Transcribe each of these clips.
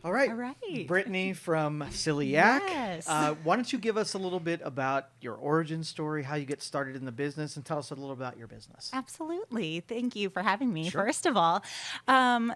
All right. All right. Brittany from Silly Yak. Yes. Why don't you give us a little bit about your origin story, how you get started in the business, and tell us a little about your business. Absolutely. Thank you for having me, Sure. first of all.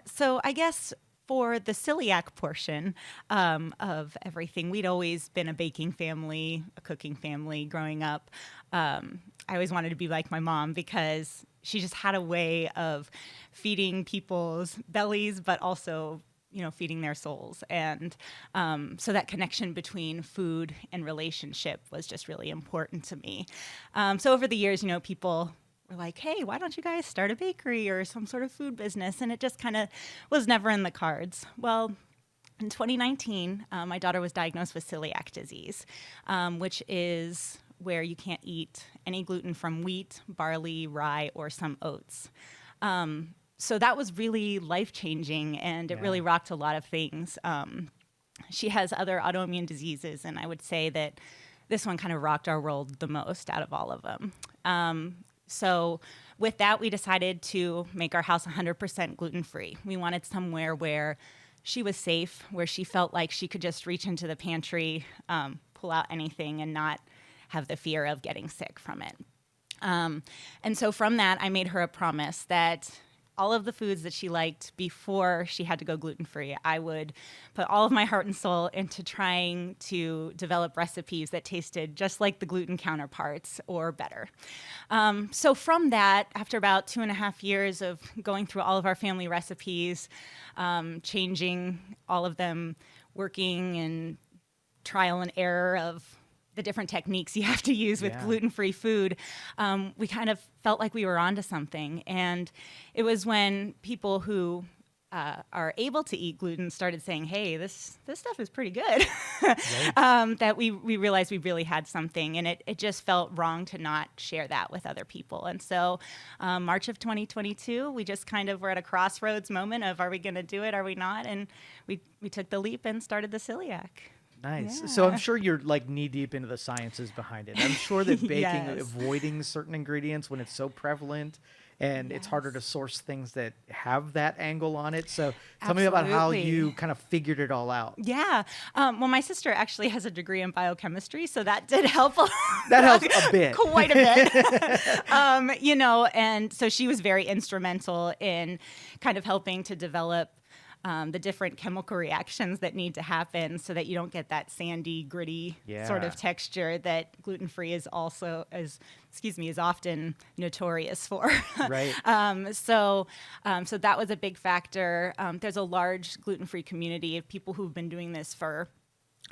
So I guess for the celiac portion of everything, we'd always been a baking family, a cooking family growing up. I always wanted to be like my mom because she just had a way of feeding people's bellies, but also feeding their souls. And so that connection between food and relationship was just really important to me. So over the years, people were like, hey, why don't you guys start a bakery or some sort of food business? And it just kind of was never in the cards. Well, in 2019, my daughter was diagnosed with celiac disease, which is where you can't eat any gluten from wheat, barley, rye, or some oats. So that was really life-changing, and it really rocked a lot of things. She has other autoimmune diseases, and I would say that this one kind of rocked our world the most out of all of them. So with that, we decided to make our house 100% gluten-free. We wanted somewhere where she was safe, where she felt like she could just reach into the pantry, pull out anything, and not have the fear of getting sick from it. And so from that, I made her a promise that all of the foods that she liked before she had to go gluten-free, I would put all of my heart and soul into trying to develop recipes that tasted just like the gluten counterparts or better. So from that, after about 2.5 years of going through all of our family recipes, changing all of them, working and trial and error of the different techniques you have to use with gluten-free food, we kind of felt like we were onto something. And it was when people who are able to eat gluten started saying, hey, this stuff is pretty good, that we realized we really had something. And it just felt wrong to not share that with other people. And so March of 2022, we just kind of were at a crossroads moment of, are we going to do it? Are we not? And we took the leap and started the Celiac. Nice. Yeah. So I'm sure you're like knee deep into the sciences behind it. I'm sure that baking, Yes. avoiding certain ingredients when it's so prevalent and it's harder to source things that have that angle on it. So tell me about how Absolutely. you kind of figured it all out. Yeah. Well, my sister actually has a degree in biochemistry, so that did help That helps a bit. quite a bit. And so she was very instrumental in kind of helping to develop the different chemical reactions that need to happen so that you don't get that sandy, gritty sort of texture that gluten-free is often notorious for. Right. So that was a big factor. There's a large gluten-free community of people who've been doing this for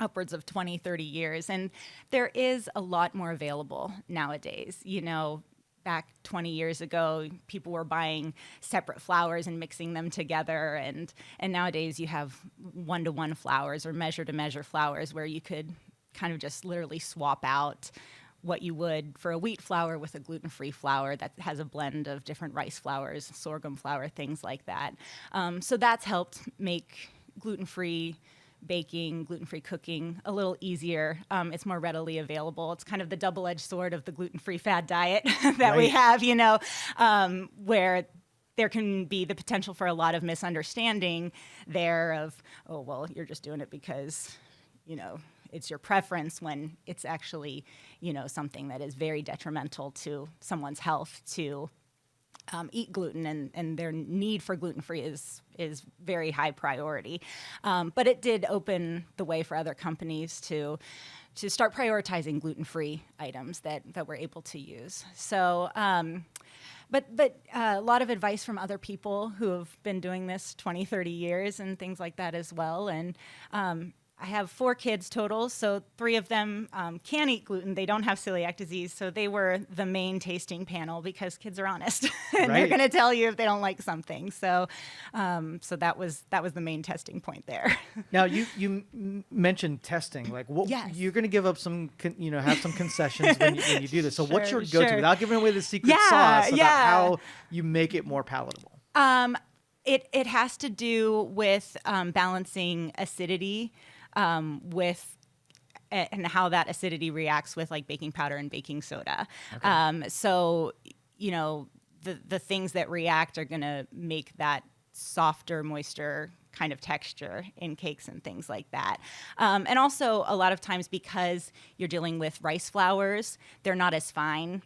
upwards of 20, 30 years. And there is a lot more available nowadays. Back 20 years ago, people were buying separate flours and mixing them together. And nowadays you have one-to-one flours or measure-to-measure flours where you could kind of just literally swap out what you would for a wheat flour with a gluten-free flour that has a blend of different rice flours, sorghum flour, things like that. So that's helped make gluten-free baking, gluten-free cooking a little easier. It's more readily available. It's kind of the double-edged sword of the gluten-free fad diet that we have, where there can be the potential for a lot of misunderstanding there of, oh, well, you're just doing it because, it's your preference, when it's actually, something that is very detrimental to someone's health to eat gluten, and their need for gluten-free is very high priority. But it did open the way for other companies to start prioritizing gluten-free items that we're able to use. So, but a lot of advice from other people who have been doing this 20, 30 years and things like that as well. And I have 4 kids total, so 3 of them can eat gluten. They don't have celiac disease, so they were the main tasting panel because kids are honest and they're going to tell you if they don't like something. So, so that was the main testing point there. Now you mentioned testing, like you're going to give up some, have some concessions when you do this. So what's your go-to without giving away the secret sauce about how you make it more palatable? It has to do with balancing acidity with and how that acidity reacts with like baking powder and baking soda. Okay. So, the things that react are going to make that softer, moister kind of texture in cakes and things like that. And also a lot of times because you're dealing with rice flours, they're not as fine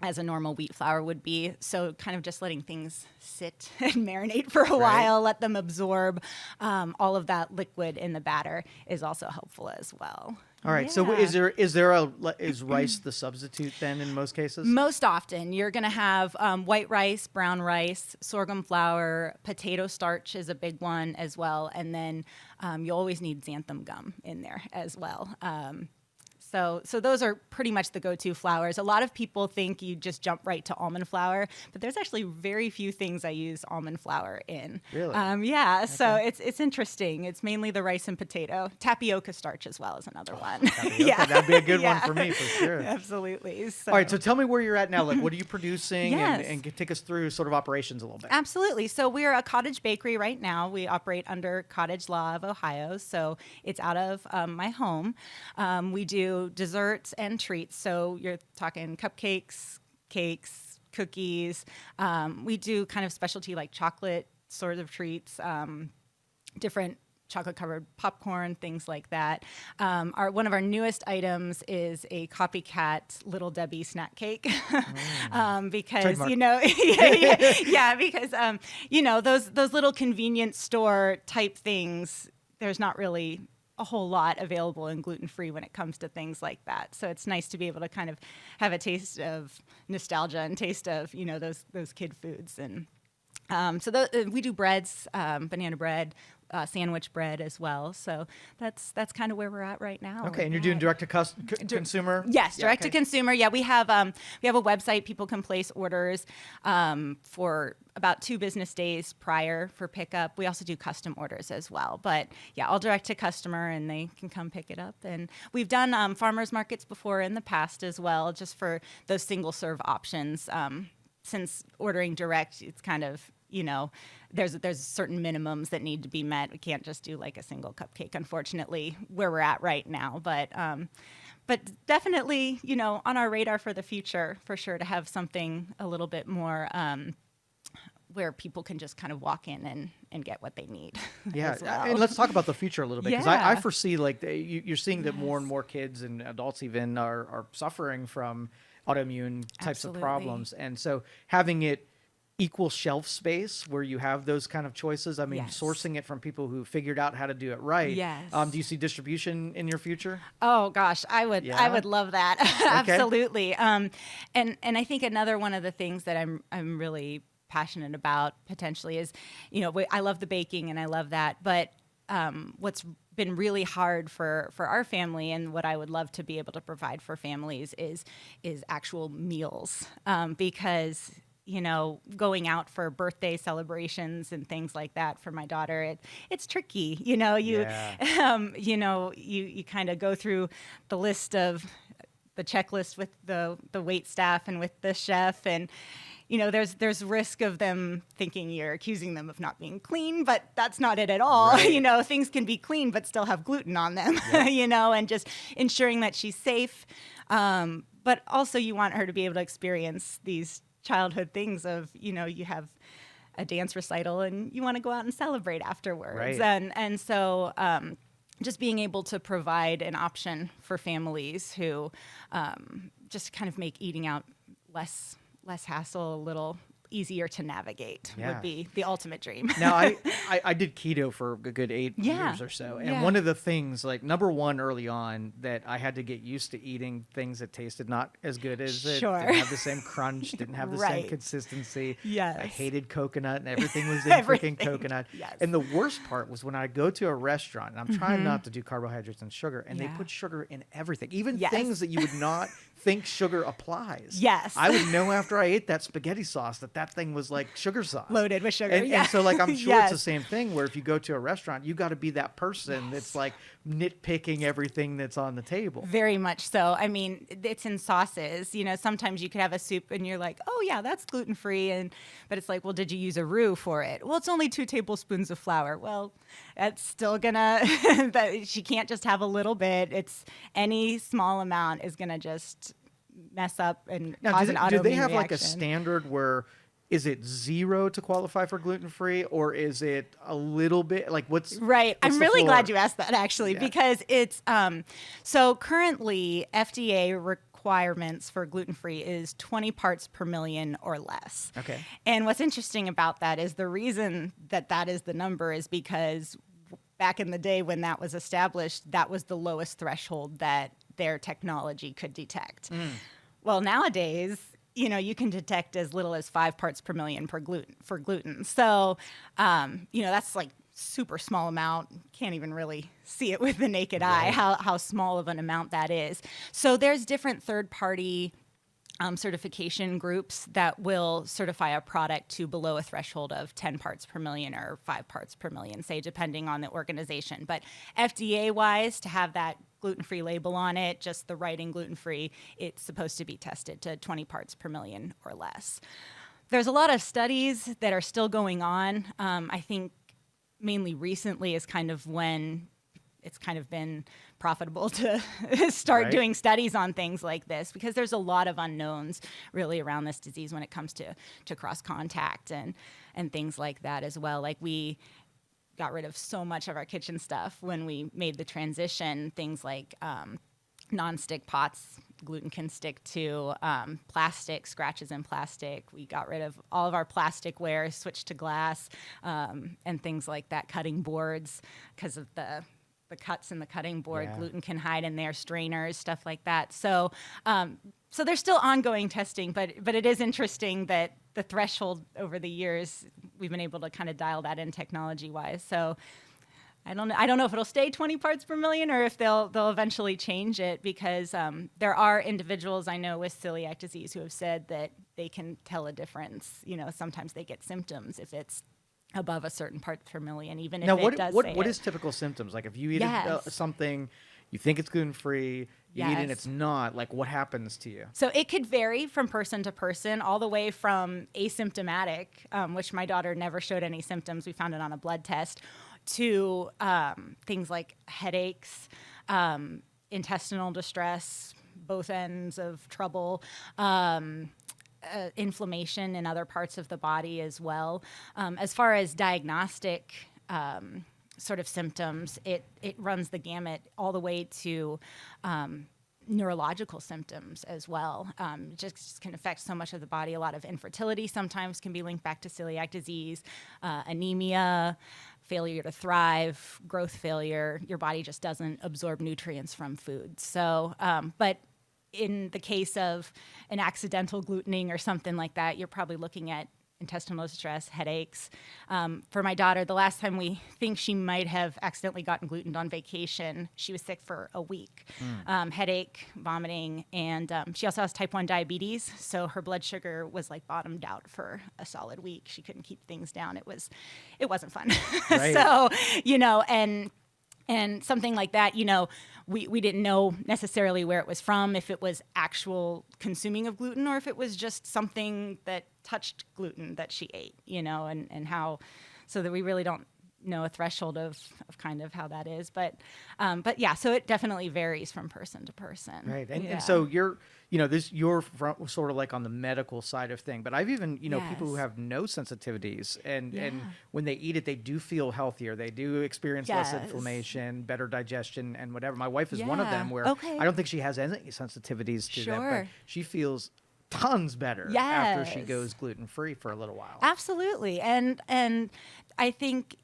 as a normal wheat flour would be. So kind of just letting things sit and marinate for a while, let them absorb all of that liquid in the batter is also helpful as well. All right. So is rice the substitute then in most cases? Most often you're going to have white rice, brown rice, sorghum flour, potato starch is a big one as well. And then you always need xanthan gum in there as well. So those are pretty much the go-to flours. A lot of people think you just jump right to almond flour, but there's actually very few things I use almond flour in. Really? Yeah. Okay. So it's interesting. It's mainly the rice and potato. Tapioca starch as well is another one. Yeah, that'd be a good one for me for sure. Absolutely. So. All right. So tell me where you're at now. Like, what are you producing? Yes. And take us through sort of operations a little bit. Absolutely. So we're a cottage bakery right now. We operate under cottage law of Ohio. So it's out of my home. We do desserts and treats. So you're talking cupcakes, cakes, cookies. We do kind of specialty like chocolate sort of treats, different chocolate covered popcorn, things like that. One of our newest items is a copycat Little Debbie snack cake. Because, Trademark. you know, because, you know, those little convenience store type things, there's not really a whole lot available and gluten-free when it comes to things like that. So it's nice to be able to kind of have a taste of nostalgia and taste of, you know, those kid foods. And we do breads, banana bread, sandwich bread as well. So that's kind of where we're at right now. Okay, and you're doing direct to consumer? Yes, direct to consumer. Yeah, we have a website. People can place orders for about 2 business days prior for pickup. We also do custom orders as well. But yeah, all direct to customer, and they can come pick it up. And we've done farmers markets before in the past as well, just for those single serve options. Since ordering direct, it's kind of, you know, there's certain minimums that need to be met. We can't just do like a single cupcake, unfortunately, where we're at right now. But definitely, you know, on our radar for the future, for sure, to have something a little bit more where people can just kind of walk in and get what they need. Yeah, as well. And let's talk about the future a little bit, because Yeah. I foresee like you're seeing that more and more kids and adults even are suffering from autoimmune types of problems, and so having it equal shelf space where you have those kind of choices. I mean, sourcing it from people who figured out how to do it right. Yes. Do you see distribution in your future? Oh gosh, I would love that. Okay. Absolutely. And I think another one of the things that I'm really passionate about potentially is, you know, I love the baking and I love that, but what's been really hard for our family, and what I would love to be able to provide for families is actual meals, because, you know, going out for birthday celebrations and things like that for my daughter, it's tricky. You know, you kind of go through the list of the checklist with the wait staff and with the chef, and you know, there's risk of them thinking you're accusing them of not being clean, but that's not it at all. Right. You know, things can be clean but still have gluten on them. Yep. You know, and just ensuring that she's safe, but also you want her to be able to experience these childhood things of, you know, you have a dance recital and you want to go out and celebrate afterwards. Right. And so just being able to provide an option for families who just kind of make eating out less hassle, a little easier to navigate would be the ultimate dream. Now, I did keto for a good 8 years or so. And one of the things, like, number one early on, that I had to get used to eating things that tasted not as good as it. Didn't have the same crunch, didn't have the same consistency. Yes. I hated coconut, and everything was in freaking coconut. Yes. And the worst part was when I go to a restaurant, and I'm trying not to do carbohydrates and sugar, and they put sugar in everything, even things that you would not think sugar applies. Yes. I would know after I ate that spaghetti sauce that thing was like sugar sauce. Loaded with sugar. And so, like, I'm sure it's the same thing where if you go to a restaurant, you got to be that person that's like nitpicking everything that's on the table. Very much so. I mean, it's in sauces. You know, sometimes you could have a soup and you're like, oh yeah, that's gluten-free. But it's like, well, did you use a roux for it? Well, it's only 2 tablespoons of flour. Well, that's still gonna, she can't just have a little bit. It's any small amount is gonna just mess up and cause an autoimmune do they have reaction. like a standard where is it 0 to qualify for gluten-free, or is it a little bit like what's right? what's I'm the really floor? glad you asked that actually, because it's so currently FDA requirements for gluten-free is 20 parts per million or less. Okay. And what's interesting about that is the reason that that is the number is because back in the day when that was established, that was the lowest threshold that their technology could detect. Well, nowadays, you can detect as little as 5 parts per million for gluten. So, that's like super small amount. Can't even really see it with the naked eye how small of an amount that is. So there's different third-party certification groups that will certify a product to below a threshold of 10 parts per million or 5 parts per million, say, depending on the organization. But FDA-wise, to have that gluten-free label on it, just the writing gluten-free, it's supposed to be tested to 20 parts per million or less. There's a lot of studies that are still going on. I think mainly recently is kind of when it's kind of been profitable to start doing studies on things like this, because there's a lot of unknowns really around this disease when it comes to cross contact and things like that as well. Like we got rid of so much of our kitchen stuff when we made the transition, things like non-stick pots. Gluten can stick to plastic, scratches in plastic. We got rid of all of our plasticware, switched to glass, and things like that, cutting boards because of the cuts in the cutting board. Gluten can hide in there, strainers, stuff like that. So so there's still ongoing testing, but it is interesting that the threshold over the years, we've been able to kind of dial that in technology-wise. So I don't know if it'll stay 20 parts per million or if they'll eventually change it, because there are individuals I know with celiac disease who have said that they can tell a difference. Sometimes they get symptoms if it's above a certain part per million, even Now, if it does say what it. is typical symptoms? Like if you eat Yes. something, you think it's gluten-free, you eat it and Yes. it's not, like what happens to you? So it could vary from person to person, all the way from asymptomatic, which my daughter never showed any symptoms. We found it on a blood test, to things like headaches, intestinal distress, both ends of trouble, inflammation in other parts of the body as well. As far as diagnostic sort of symptoms, it runs the gamut all the way to neurological symptoms as well. Just can affect so much of the body. A lot of infertility sometimes can be linked back to celiac disease, anemia, failure to thrive, growth failure. Your body just doesn't absorb nutrients from food. So, but in the case of an accidental glutening or something like that, you're probably looking at intestinal distress, headaches. For my daughter, the last time we think she might have accidentally gotten gluten on vacation, she was sick for a week. Headache, vomiting, and she also has type 1 diabetes, so her blood sugar was like bottomed out for a solid week. She couldn't keep things down. It wasn't fun. Right. So, and something like that, we didn't know necessarily where it was from, if it was actual consuming of gluten or if it was just something that touched gluten that she ate, and how, so that we really don't know a threshold of kind of how that is. But yeah, so it definitely varies from person to person. Right. And, Yeah. and so you're sort of like on the medical side of thing, but I've even, people who Yes. have no sensitivities and Yeah. when they eat it, they do feel healthier. They do experience less Yes. inflammation, better digestion and whatever. My wife is one of Yeah. them where Okay. I don't think she has any sensitivities to that, but Sure. she feels tons better after she Yes. goes gluten-free for a little while. Absolutely. And I think,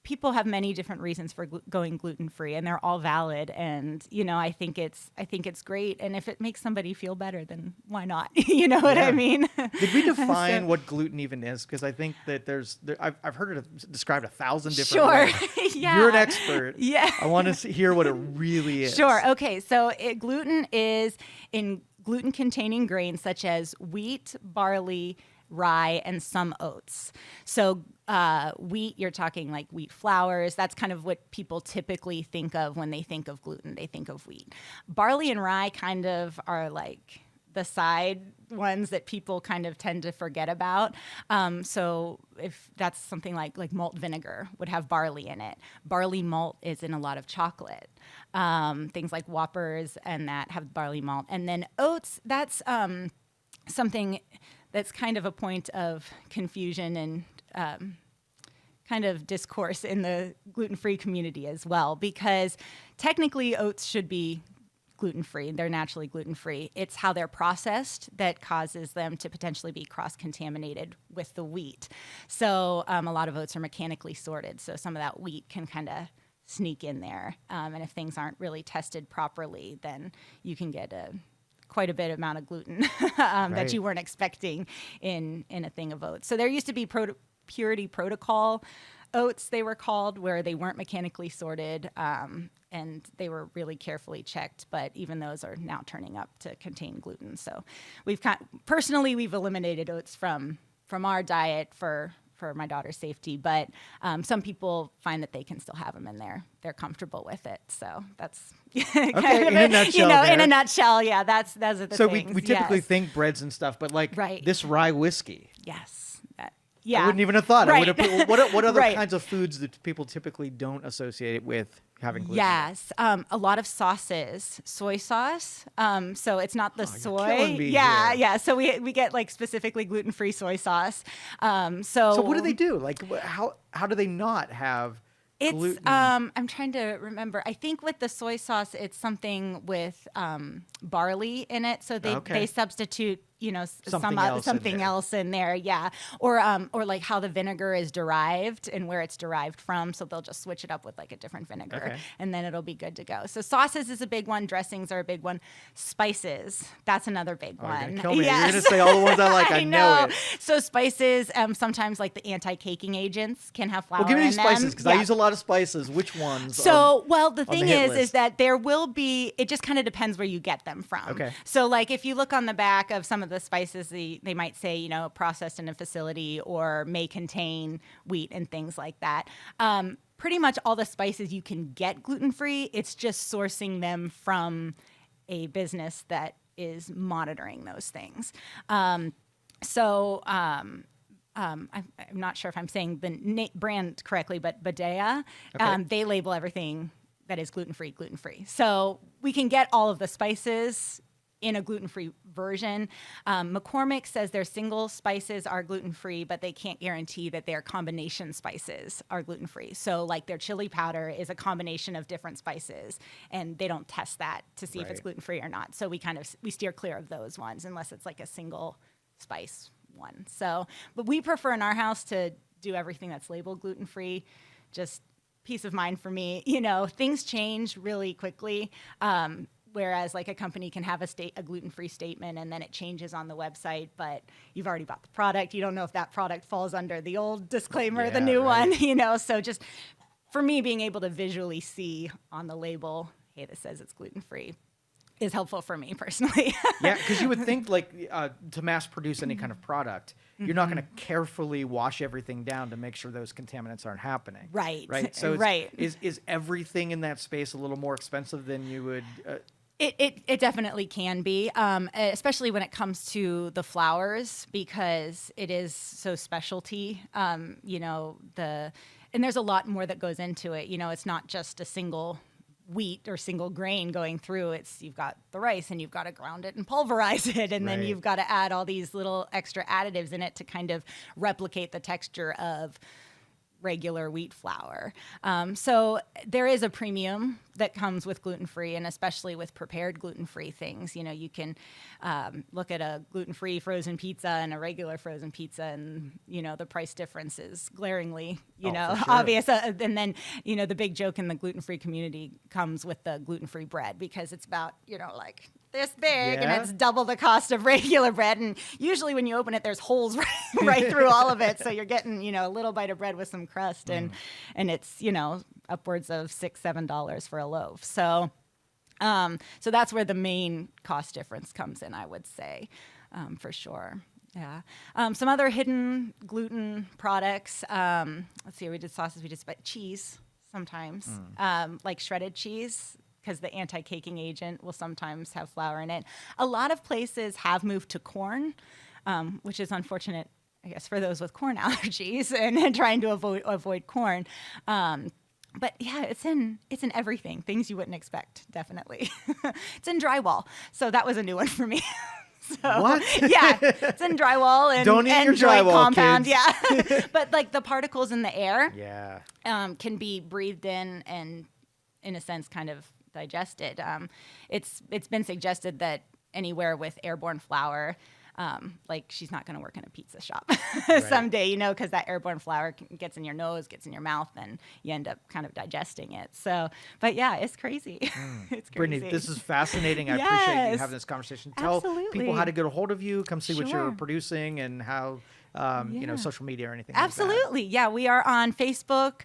people have many different reasons for going gluten-free, and they're all valid. And, I think it's great. And if it makes somebody feel better, then why not? You know what I Yeah. mean? Did we define what gluten even is? Because I think that I've heard it described 1,000 different Sure. ways. Yeah. You're an expert. Yeah. I want to hear what it really is. Sure. Okay. So gluten is in gluten-containing grains such as wheat, barley, rye, and some oats. So wheat, you're talking like wheat flours. That's kind of what people typically think of when they think of gluten. They think of wheat. Barley and rye kind of are like the side ones that people kind of tend to forget about. So if that's something like malt vinegar would have barley in it. Barley malt is in a lot of chocolate. Things like Whoppers and that have barley malt. And then oats, that's something that's kind of a point of confusion and kind of discourse in the gluten-free community as well, because technically oats should be gluten-free. They're naturally gluten-free. It's how they're processed that causes them to potentially be cross-contaminated with the wheat. So a lot of oats are mechanically sorted, so some of that wheat can kind of sneak in there. And if things aren't really tested properly, then you can get quite a bit amount of gluten that you weren't expecting in a thing of oats. So there used to be purity protocol oats, they were called, where they weren't mechanically sorted and they were really carefully checked, but even those are now turning up to contain gluten. So we've eliminated oats from our diet for my daughter's safety, but some people find that they can still have them in there. They're comfortable with it. So that's in a nutshell. In a nutshell, yeah, that's the so things. we typically think breads and stuff, but like this rye whiskey. Yes. I wouldn't even have thought. Right. What other kinds of foods that people typically don't associate it with having gluten? Yes, a lot of sauces, soy sauce. So it's not the soy. You're killing me Yeah, here. yeah. So we get like specifically gluten-free soy sauce. So what do they do? Like how do they not have gluten? I'm trying to remember. I think with the soy sauce, it's something with barley in it. So they substitute something else in there. Yeah. Or like how the vinegar is derived and where it's derived from. So they'll just switch it up with like a different vinegar and then it'll be good to go. So sauces is a big one. Dressings are a big one. Spices, that's another big one. You're gonna kill me. Yes. You're going to say all the ones I like. I know it. So spices, sometimes like the anti-caking agents can have flour in them. Well, give me these spices because I use a lot of spices. Which ones? The thing is that there will be, it just kind of depends where you get them from. Okay. So like if you look on the back of some of the spices, they might say, processed in a facility or may contain wheat and things like that. Pretty much all the spices you can get gluten-free. It's just sourcing them from a business that is monitoring those things. I'm not sure if I'm saying the brand correctly, but Badea, they label everything that is gluten-free. So we can get all of the spices in a gluten-free version. McCormick says their single spices are gluten-free, but they can't guarantee that their combination spices are gluten-free. So like their chili powder is a combination of different spices, and they don't test that to see if it's gluten-free or not. So we steer clear of those ones unless it's like a single spice one. So, but we prefer in our house to do everything that's labeled gluten-free. Just peace of mind for me. Things change really quickly. Whereas like a company can have a gluten-free statement and then it changes on the website, but you've already bought the product. You don't know if that product falls under the old disclaimer, the new one, So just for me, being able to visually see on the label, hey, this says it's gluten-free, is helpful for me personally. Yeah, because you would think like to mass produce any kind of product, you're not going to carefully wash everything down to make sure those contaminants aren't happening. Right. So is everything in that space a little more expensive than you would? It definitely can be, especially when it comes to the flours, because it is so specialty. And there's a lot more that goes into it. It's not just a single wheat or single grain going through. You've got the rice and you've got to ground it and pulverize it, and then you've got to add all these little extra additives in it to kind of replicate the texture of regular wheat flour. So there is a premium that comes with gluten-free, and especially with prepared gluten-free things. You can look at a gluten-free frozen pizza and a regular frozen pizza, and the price difference is glaringly obvious. And then the big joke in the gluten-free community comes with the gluten-free bread, because it's about like this big and it's double the cost of regular bread, and usually when you open it there's holes right through all of it, so you're getting a little bite of bread with some crust, and it's upwards of $6-7 for a loaf. So that's where the main cost difference comes in, I would say, for sure. Yeah. Some other hidden gluten products. Let's see, we did sauces, we did cheese sometimes, like shredded cheese, because the anti-caking agent will sometimes have flour in it. A lot of places have moved to corn, which is unfortunate, I guess, for those with corn allergies and trying to avoid corn. But yeah, it's in everything. Things you wouldn't expect, definitely. It's in drywall. So that was a new one for me. So, What? Yeah, it's in drywall and Don't eat and your joint drywall, compound. kids. Yeah, but like the particles in the air Yeah. can be breathed in and, in a sense, kind of digested. It's been suggested that anywhere with airborne flour, like she's not going to work in a pizza shop someday, because that airborne flour gets in your nose, gets in your mouth, and you end up kind of digesting it. So, but yeah, it's crazy. It's crazy. Brittany, this is fascinating. I appreciate you Yes. having this conversation. Tell Absolutely. people how to get a hold of you, come see what you're Sure. producing, and how, Yeah. social media or anything Absolutely. like Yeah, we are on Facebook.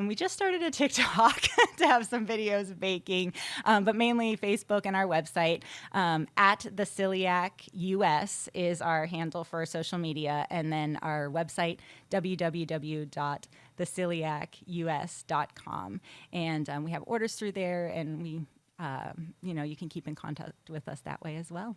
We just started a TikTok to have some videos of baking, but mainly Facebook and our website. At the Celiac US is our handle for social media, and then our website, www.theceliacus.com. And we have orders through there, and we, you can keep in contact with us that way as well.